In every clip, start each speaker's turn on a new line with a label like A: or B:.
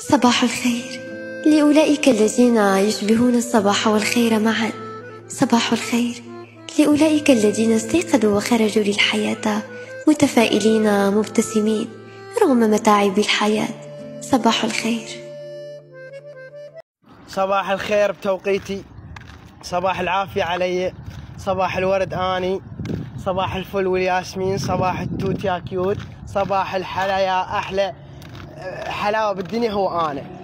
A: صباح الخير لأولئك الذين يشبهون الصباح والخير معا. صباح الخير لأولئك الذين استيقظوا وخرجوا للحياة متفائلين مبتسمين رغم متاعب الحياة. صباح الخير.
B: صباح الخير بتوقيتي، صباح العافية علي، صباح الورد آني، صباح الفل والياسمين، صباح التوت يا كيوت، صباح الحلا يا أحلى حلاوة بالدنيا هو أنا.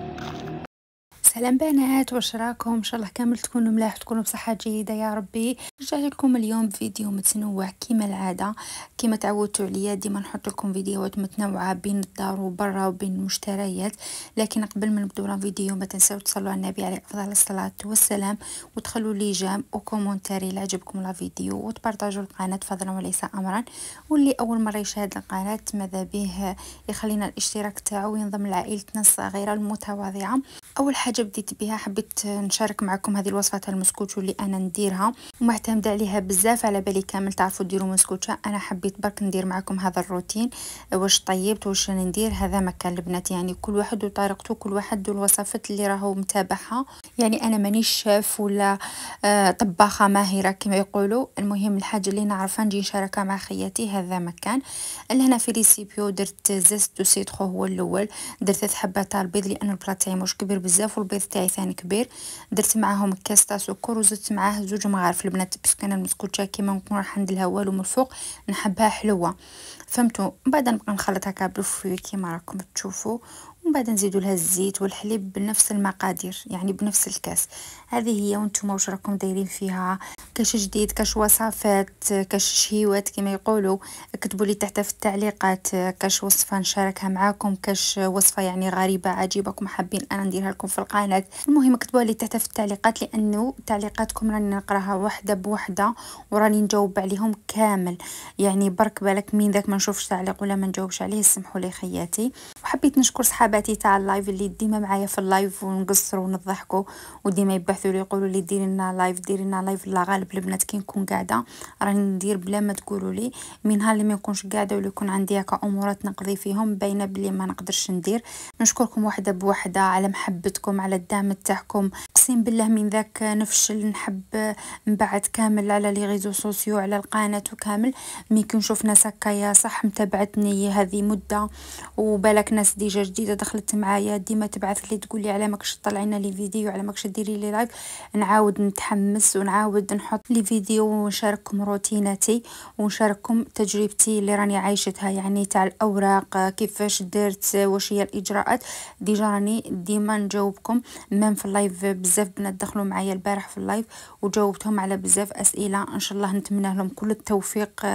C: سلام بنات، واش راكم؟ ان شاء الله كامل تكونوا ملاح، تكونوا بصحه جيده يا ربي. رجعت لكم اليوم فيديو متنوع كما العاده، كما تعودتوا عليا ديما نحط لكم فيديوهات متنوعه بين الدار وبرا وبين المشتريات. لكن قبل ما نبداو الفيديو ما تنساو تصلوا على النبي عليه افضل الصلاه والسلام، وتخلوا لي جيم وكومونتاري اللي عجبكم الفيديو، وتبارطاجوا القناه فضلا وليس امرا. واللي اول مره يشاهد القناه ماذا به يخلينا الاشتراك تاعو وينضم لعائلتنا الصغيره المتواضعه. اول حاجه بديت بها حبيت نشارك معكم هذه الوصفه تاع المسكوتشو اللي انا نديرها ومعتمده عليها بزاف، على بالي كامل تعرفوا ديروا مسكوتشا. انا حبيت برك ندير معكم هذا الروتين، واش طيبت واش ندير هذا مكان البنات، يعني كل واحد وطريقته، كل واحد والوصفات اللي راهو متابعها. يعني انا مانيش شاف ولا طباخه ماهره كما يقولوا، المهم الحاجه اللي نعرفها نجي نشاركها مع خياتي. هذا مكان هنا في ريسيبيو درت زيت دو سيترو هو الاول، درت 3 حبات تاع البيض لان البلاط تاعي مش كبير بزاف والبيض تاعي ثاني كبير. درت معاهم كاس تاع سكر وزدت معاه 2 مغارف البنات، باسكو انا المسكوتشا كيما نكون راح ندلها والو من الفوق نحبها حلوه، فهمتوا؟ من بعد نبقى نخلط هكا بالفوي كيما راكم تشوفوا، ومن بعد نزيدوا لها الزيت والحليب بنفس المقادير، يعني بنفس الكاس. هذه هي، وانتم واش راكم دايرين فيها؟ كاش جديد، كاش وصفات، كاش شهيوات كما يقولوا، اكتبوا لي تحت في التعليقات. كاش وصفه نشاركها معاكم، كاش وصفه يعني غريبه عجيبكم حابين انا نديرها لكم في القناه. المهم اكتبوا لي تحت في التعليقات، لانه تعليقاتكم راني نقراها وحده بوحده وراني نجاوب عليهم كامل. يعني برك بالك مين ذاك ما نشوفش تعليق ولا ما نجاوبش عليه، سمحوا لي خياتي. وحبيت نشكر صحاباتي تاع اللايف اللي ديما معايا في اللايف ونقصروا ونضحكوا، وديما يبحثوا لي يقولوا لي ديري لنا لايف ديري لنا لايف. لا غالب البنات كي نكون قاعده راني ندير بلا ما تقولوا لي، من نهار اللي ما نكونش قاعده ولا يكون عندي هكا امورات نقضي فيهم باينه بلي ما نقدرش ندير. نشكركم وحده بوحده على محبتكم، على الدعم تاعكم. اقسم بالله من ذاك نفشل نحب نبعد كامل على لي ريزو سوسيو على القناه وكامل، مي كي نشوف ناس هكايا صح متابعتني هذه مده، وبالك ناس ديجا جديده دخلت معايا ديما تبعث لي تقول لي على ماكش طلعينا لي فيديو، على ماكش ديري لي لايف، نعاود نتحمس ونعاود نحط لي فيديو ونشارككم روتيناتي ونشارككم تجربتي اللي راني عايشتها، يعني تاع الاوراق كيفاش درت واش هي الاجراءات. ديجا راني ديما نجاوبكم ميم في اللايف. بزاف بنات دخلوا معايا البارح في اللايف وجاوبتهم على بزاف اسئله، ان شاء الله نتمنى لهم كل التوفيق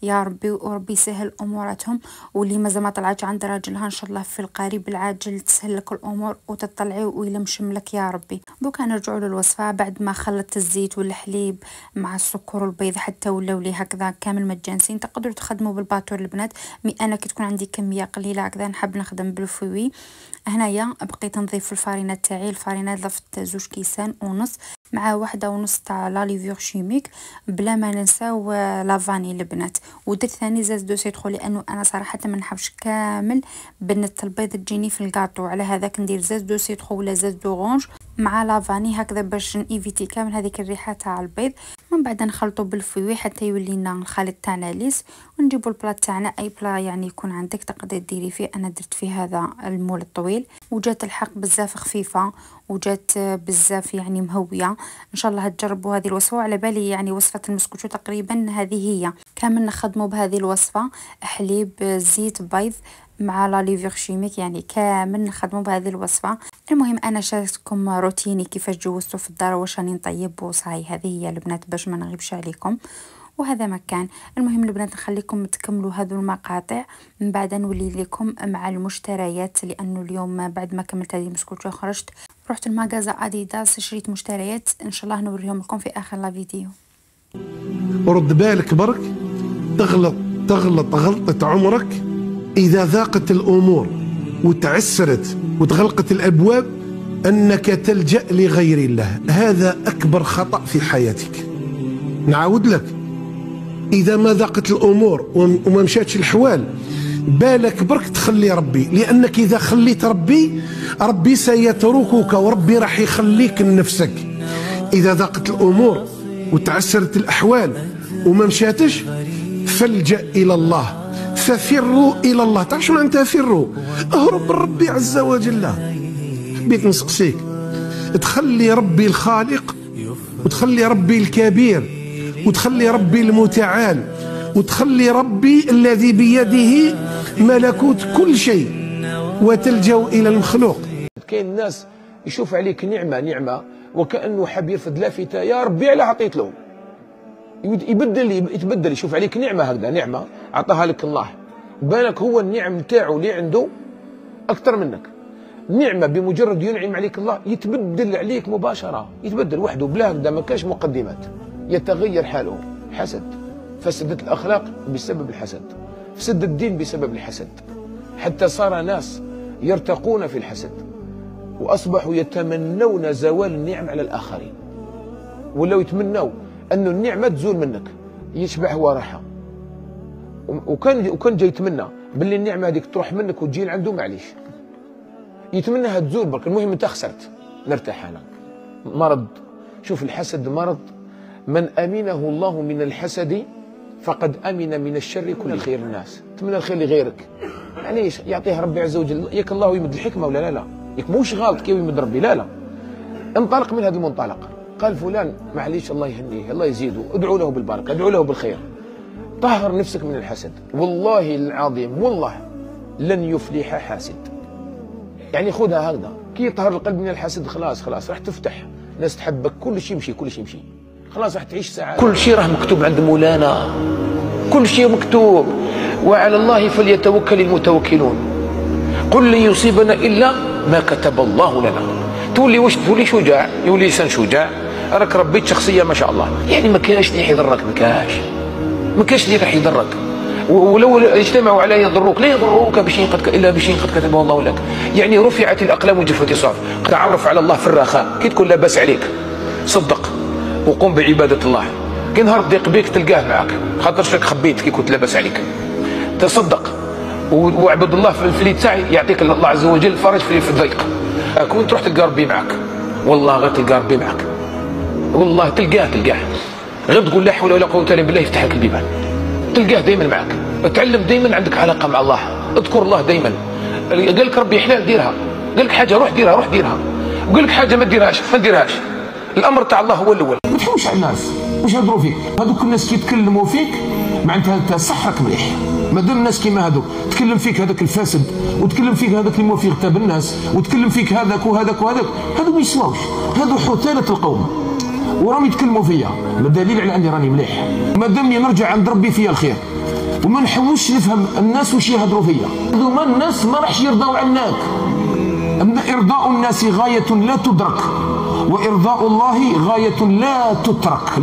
C: يا ربي، وربي يسهل اموراتهم. واللي مازال ما طلعتش عند راجلها ان شاء الله في القريب العاجل تسهل لك الامور وتطلعي ويلمشم لك يا ربي. دوكا نرجعوا للوصفه. بعد ما خلطت الزيت والحليب مع السكر والبيض حتى ولاو لي هكذا كامل متجانسين، تقدروا تخدموا بالباتور البنات، مي انا كي تكون عندي كميه قليله هكذا نحب نخدم بالفوي. هنايا بقيت نضيف الفارينه تاعي، الفارينه ضفت 2 كيسان ونص مع 1.5 تاع لاليفور شيميك، بلا ما ننساو لافاني البنات. ودرت ثاني زاز دو سيترو لانه انا صراحه ما نحبش كامل بنه البيض تجيني في الكاطو، على هذاك ندير زاز دو سيترو ولا زاز دورانج مع لافاني هكذا باش نيفيتي كامل هذيك الريحه تاع البيض. من بعد نخلطو بالفوي حتى يولي لنا الخليط تاعنا ليس، ونجيبو البلاط تاعنا. اي بلا يعني يكون عندك تقدري ديري فيه، انا درت فيه هذا المول الطويل، وجات الحق بزاف خفيفه وجات بزاف يعني مهويه. ان شاء الله تجربوا هذه الوصفه، على بالي يعني وصفه المسكوتشو تقريبا هذه هي كامل نخدموا بهذه الوصفه، حليب زيت بيض مع لاليفور شيميك، يعني كامل نخدموا بهذه الوصفه. المهم انا شاركتكم روتيني كيفاش جوزته في الدار واش راني نطيب وصاي. هذه هي البنات باش ما نغيبش عليكم، وهذا مكان. المهم البنات نخليكم تكملوا هذو المقاطع، من بعد نولي لكم مع المشتريات، لانه اليوم بعد ما كملت هذه المسكوتشو خرجت رحت المغازه اديداس شريت مشتريات، ان شاء الله نوريهم لكم في اخر لا فيديو.
D: ورد بالك برك تغلط غلطة عمرك إذا ذاقت الأمور وتعسرت وتغلقت الأبواب أنك تلجأ لغير الله. هذا أكبر خطأ في حياتك. نعاود لك، إذا ما ذاقت الأمور وما مشاتش الحوال بالك برك تخلي ربي، لأنك إذا خليت ربي سيتركك، وربي راح يخليك لنفسك. إذا ضاقت الأمور وتعسرت الأحوال وما مشاتش، فالجأ إلى الله، ففروا إلى الله. تعرف شنو معناتها فروا؟ اهرب من ربي عز وجل. حبيت نسقسيك تخلي ربي الخالق، وتخلي ربي الكبير، وتخلي ربي المتعال، وتخلي ربي الذي بيده ملكوت كل شيء، وتلجأ إلى المخلوق.
E: كاين الناس يشوف عليك نعمة وكأنه حاب يرفد لافتة، يا ربي على عطيت له، يتبدل يشوف عليك نعمة هكذا، نعمة عطاها لك الله، بالك هو النعم نتاعو اللي عنده أكثر منك. نعمة بمجرد ينعم عليك الله يتبدل عليك مباشرة، يتبدل وحده بلا هكذا، ما كاش مقدمات، يتغير حاله. حسد، فسدت الأخلاق بسبب الحسد، فسد الدين بسبب الحسد، حتى صار ناس يرتقون في الحسد وأصبحوا يتمنون زوال النعم على الآخرين، ولو يتمنوا أن النعمة تزول منك، يشبع هو راحة. وكان جاي يتمنى باللي النعمة هذيك تروح منك وتجي لعنده، معليش يتمناها تزول برك، المهم انت خسرت، نرتاح انا. مرض، شوف الحسد مرض، من امنه الله من الحسد فقد امن من الشر كل خير الناس. تمنى الخير لغيرك، معليش يعطيه ربي عز وجل، ياك الله يمد الحكمه ولا لا، ياك موش غلط كي يمد ربي، لا انطلق من هذا المنطلق. قال فلان معليش الله يهنيه، الله يزيده، ادعوا له بالبركه، ادعوا له بالخير، طهر نفسك من الحسد. والله العظيم والله لن يفلح حاسد. يعني خذها هكذا، كي يطهر القلب من الحسد خلاص راح تفتح، ناس تحبك، كل شيء يمشي، كل شيء يمشي، خلاص راح تعيش سعادة. كل شيء راه مكتوب عند مولانا، كل شيء مكتوب، وعلى الله فليتوكل المتوكلون. قل لن يصيبنا الا ما كتب الله لنا. تولي شجاع، يولي انسان شجاع، راك ربيت شخصيه ما شاء الله، يعني ما كاينش اللي يضرك، ما كاينش اللي راح يضرك. ولو اجتمعوا على يضروك لا يضروك بشيء الا بشيء قد كتبه الله لك. يعني رفعت الاقلام وجفت الصحف. تعرف على الله في الرخاء، كي تكون لاباس عليك صدق وقم بعباده الله. كي نهار ضيق بيك تلقاه معك، خاطرش راك خبيت كي كنت لاباس عليك. تصدق واعبد الله في اللي تاعي، يعطيك الله عز وجل الفرج في الضيق. كون تروح تلقى ربي معك، والله غير تلقى ربي معك، والله تلقاه غير تقول لا حول ولا قوه الا بالله، يفتح لك البيبان، تلقاه دائما معك. تعلم دائما عندك علاقه مع الله، اذكر الله دائما. قال لك ربي حلال ديرها، قال لك حاجه روح ديرها، وقال لك حاجه ما ديرهاش. الامر تاع الله هو الاول. ما تحومش على الناس واش يهضروا فيك، هذوك الناس كي يتكلموا فيك معناتها انت صح راك مليح. مادام الناس كيما هذوك تكلم فيك هذاك الفاسد، وتكلم فيك هذاك اللي مو في غتاب الناس، وتكلم فيك هذاك وهذاك، هذو ما يسواوش، هذو حثالة القوم وراهم يتكلموا فيا. ما دليل على اني راني مليح؟ مادامني نرجع عند ربي فيا الخير، وما نحوسش نفهم الناس واش يهضروا فيا. هذوما الناس ما راحش يرضاو عنك. ارضاء الناس غايه لا تدرك، وارضاء الله غايه لا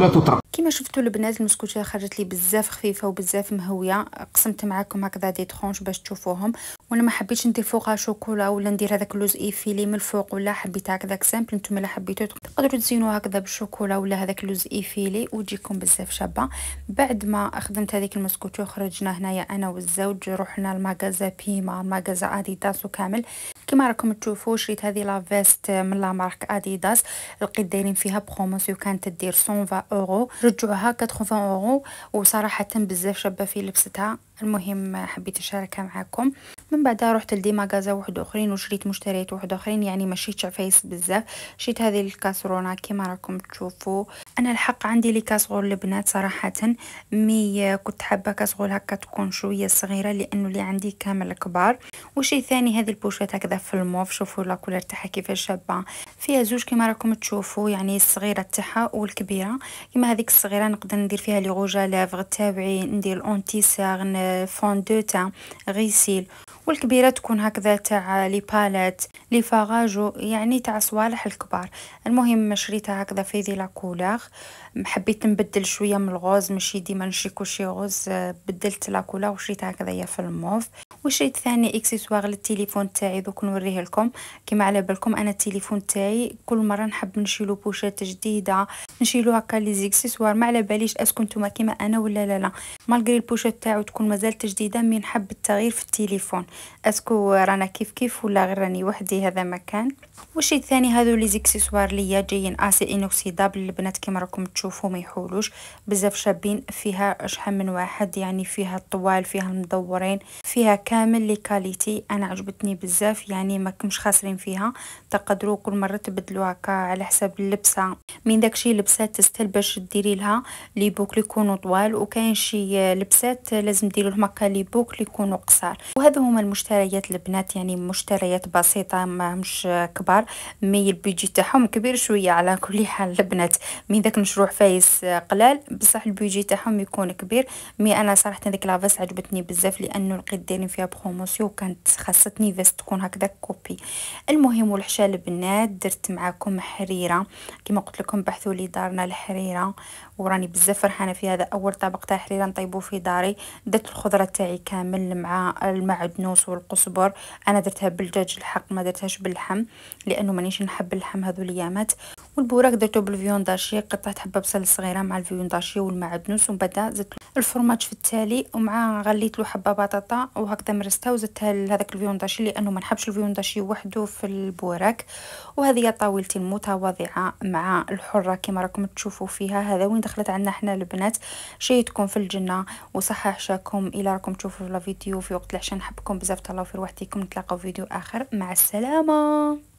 E: تترك.
C: كما شفتوا البنات المسكوتيه خرجت لي بزاف خفيفه وبزاف مهويه، قسمت معكم هكذا دي ترونش باش تشوفوهم. وانا ما حبيتش ندير فوقها شوكولا ولا ندير هذاك اللوز ايفيلي من الفوق، ولا حبيت هكذاك سامبل. نتوما الا حبيتو تقدروا تزينوا هكذا بالشوكولا ولا هذاك اللوز ايفيلي وتجيكم بزاف شابه. بعد ما خدمت هذيك المسكوتيه خرجنا هنايا انا والزوج، رحنا المغازا بيما، مغازا اديداس وكامل. كما راكم تشوفوا شريت هذه لا فيست من لا مارك اديداس، لقيت دايرين فيها بروموسيون كانت تدير 120 اورو، رجعوها 80 اورو، وصراحه بزاف شابه في لبستها. المهم حبيت اشاركها معكم. من بعدها رحت لدي مغازا واحد اخرين وشريت مشتريات واحد اخرين، يعني ما شريتش عفايس بزاف. شريت هذه الكاسرونه كما راكم تشوفوا. انا الحق عندي لي كاسرول البنات صراحه، مي كنت حابه كاسرول هكا تكون شويه صغيره لانه اللي عندي كامل كبار. وشيء ثاني هذه البوشات هكذا في الموف، شوفوا لا كولر تاعها كيفاش شابه، فيها زوج كما راكم تشوفوا، يعني الصغيره تاعها والكبيره. كما هذيك الصغيره نقدر ندير فيها لي روجا لافغ تاعي، ندير الاونتي سارن، فون دو تان، غيسيل. والكبيره تكون هكذا تاع لي باليت، لي فاراجو، يعني تاع صوالح الكبار. المهم شريتها هكذا في ذي لا كولور. حبيت نبدل شويه من الغوز، ماشي ديما نشري كلشي غوز، بدلت لا كولور وشريتها هكذا في الموف. والشيء الثاني اكسسوار للتليفون تاعي دوك نوريه لكم. كما على بالكم انا التليفون تاعي كل مره نحب نشيلو بوشات جديده، نشيلو هكا لي زيكسسوار، ما على باليش اسكو نتوما كيما انا ولا لا. مالغري البوشات تاعو تكون مازالت جديده، مي نحب التغيير في التليفون. اسكو رانا كيف ولا غير راني وحدي؟ هذا مكان. والشيء الثاني هذو لي زيكسسوار ليا جايين اسي انوكسيدابل البنات كما راكم تشوفوا، ما يحولوش بزاف، شابين، فيها شحال من واحد، يعني فيها الطوال فيها المدورين فيها كامل لي كاليتي. انا عجبتني بزاف، يعني ما كمش خاسرين فيها. تقدروا كل مره تبدلوا هكا على حساب اللبسه، من داكشي لبسات تستل باش ديري لها لي بوكل يكونوا طوال، وكاين شي لبسات لازم ديروا لهم هكا لي بوكل يكونوا قصار. وهذا هما المشتريات البنات، يعني مشتريات بسيطه ما مش كبار، مي البيجي تاعهم كبير شويه. على كل حال البنات من داك المشروع فايس قلال، بصح البيجي تاعهم يكون كبير. مي انا صراحه ديك لافاس عجبتني بزاف، لانه لقيت دايرين فيها بروموسيون، وكانت خاصتني فاس تكون هكذا كوبي. المهم والحشا البنات درت معاكم حريره كما قلت لكم، بحثوا لي دارنا الحريره، وراني بزاف فرحانه في هذا اول طبق تاع حريره نطيبوه في داري. درت الخضره تاعي كامل مع المعدنوس والقزبر، انا درتها بالدجاج الحق ما درتهاش باللحم، لانه مانيش نحب اللحم هذو الايامات. والبوراك درتو بالفيونداشي، قطعت حبه بصل صغيره مع الفيونداشي والمعدنوس، ومن بعد زدت الفرماج في التالي، ومع غليت له حبه بطاطا وهكذا مرستها وزدتها لهذاك الفيونداشي، لانه ما نحبش الفيونداشي وحده في البوراك. وهذه طاولتي المتواضعه مع الحره كما راكم تشوفوا فيها. هذا وين دخلت عندنا احنا البنات، شيتكم في الجنه وصحه عشاكم. الى راكم تشوفوا الفيديو في وقت العشاء، نحبكم بزاف، تهلاو في روحتكم. نتلاقاو في فيديو اخر، مع السلامه.